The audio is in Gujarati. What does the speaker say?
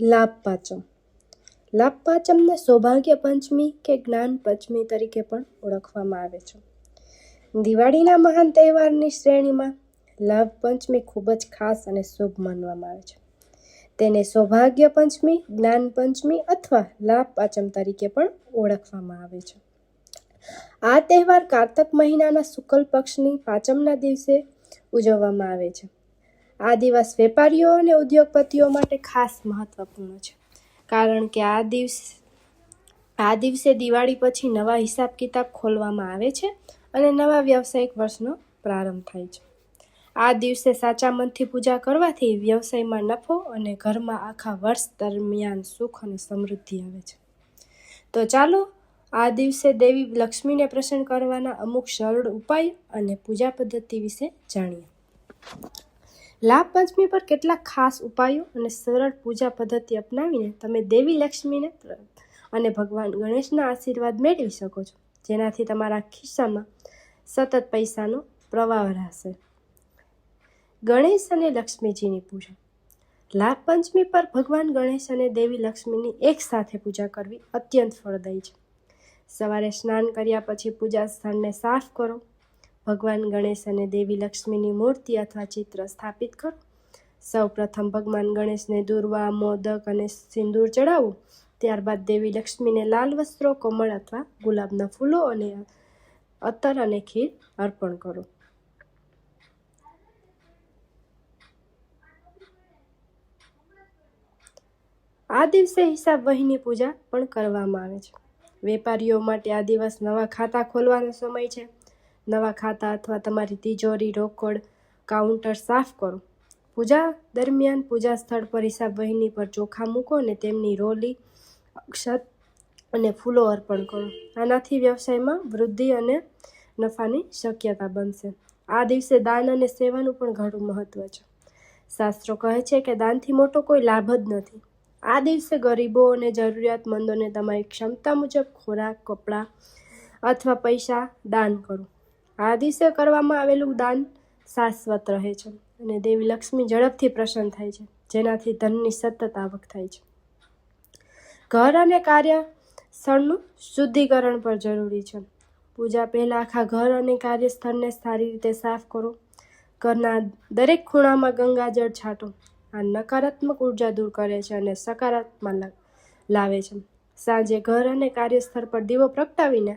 લાભ પાંચમ. લાભ પાંચમને સૌભાગ્ય પંચમી કે જ્ઞાન પંચમી તરીકે પણ ઓળખવામાં આવે છે. દિવાળીના મહાન તહેવારની શ્રેણીમાં લાભ પંચમી ખૂબ જ ખાસ અને શુભ માનવામાં આવે છે. તેને સૌભાગ્ય પંચમી, જ્ઞાન પંચમી અથવા લાભ પાંચમ તરીકે પણ ઓળખવામાં આવે છે. આ તહેવાર કારતક મહિનાના શુક્લ પક્ષની પાંચમના દિવસે ઉજવવામાં આવે છે. આ દિવસ વેપારીઓ અને ઉદ્યોગપતિઓ માટે ખાસ મહત્વપૂર્ણ છે, કારણ કે આ દિવસે દિવાળી પછી નવા હિસાબ કિતાબ ખોલવામાં આવે છે અને નવા વ્યવસાયિક વર્ષનો પ્રારંભ થાય છે. આ દિવસે સાચા મનથી પૂજા કરવાથી વ્યવસાયમાં નફો અને ઘરમાં આખા વર્ષ દરમિયાન સુખ અને સમૃદ્ધિ આવે છે. તો ચાલો આ દિવસે દેવી લક્ષ્મીને પ્રસન્ન કરવાના અમુક સરળ ઉપાય અને પૂજા પદ્ધતિ વિશે જાણીએ. લાભ પંચમી પર કેટલાક ખાસ ઉપાયો અને સરળ પૂજા પદ્ધતિ અપનાવીને તમે દેવી લક્ષ્મીને અને ભગવાન ગણેશના આશીર્વાદ મેળવી શકો છો, જેનાથી તમારા ખિસ્સામાં સતત પૈસાનો પ્રવાહ રહેશે. ગણેશ અને લક્ષ્મીજીની પૂજા. લાભ પંચમી પર ભગવાન ગણેશ અને દેવી લક્ષ્મીની એક સાથે પૂજા કરવી અત્યંત ફળદાયી છે. સવારે સ્નાન કર્યા પછી પૂજા સ્થળને સાફ કરો. ભગવાન ગણેશ અને દેવી લક્ષ્મીની મૂર્તિ અથવા ચિત્ર સ્થાપિત કરો. સૌ પ્રથમ ભગવાન ગણેશને દૂર્વા, મોદક અને સિંદૂર ચડાવો. ત્યારબાદ દેવી લક્ષ્મીને લાલ વસ્ત્રો, કમળ અથવા ગુલાબના ફૂલો અને અત્તર અને ખીર અર્પણ કરો. આ દિવસે હિસાબ વહીની પૂજા પણ કરવામાં આવે છે. વેપારીઓ માટે આ દિવસ નવા ખાતા ખોલવાનો સમય છે. નવા ખાતા અથવા તમારી તિજોરી, રોકડ કાઉન્ટર સાફ કરો. પૂજા દરમિયાન પૂજા સ્થળ પર હિસાબ વહીની પર ચોખા મૂકો અને તેમની રોલી, અક્ષત અને ફૂલો અર્પણ કરો. આનાથી વ્યવસાયમાં વૃદ્ધિ અને નફાની શક્યતા બનશે. આ દિવસે દાન અને સેવાનું પણ ઘણું મહત્વ છે. શાસ્ત્રો કહે છે કે દાનથી મોટો કોઈ લાભ જ નથી. આ દિવસે ગરીબો અને જરૂરિયાતમંદોને તમારી ક્ષમતા મુજબ ખોરાક, કપડાં અથવા પૈસા દાન કરો. આ દિવસે કરવામાં આવેલું દાન શાશ્વત રહે છે અને દેવી લક્ષ્મી ઝડપથી પ્રસન્ન થાય છે, જેનાથી ધનની સતત આવક થાય છે. ઘર અને કાર્યસ્થળનું શુદ્ધિકરણ પણ જરૂરી છે. પૂજા પહેલાં આખા ઘર અને કાર્યસ્થળને સારી રીતે સાફ કરો. ઘરના દરેક ખૂણામાં ગંગાજળ છાંટો. આ નકારાત્મક ઉર્જા દૂર કરે છે અને સકારાત્મક લાવે છે. સાંજે ઘર અને કાર્યસ્થળ પર દીવો પ્રગટાવીને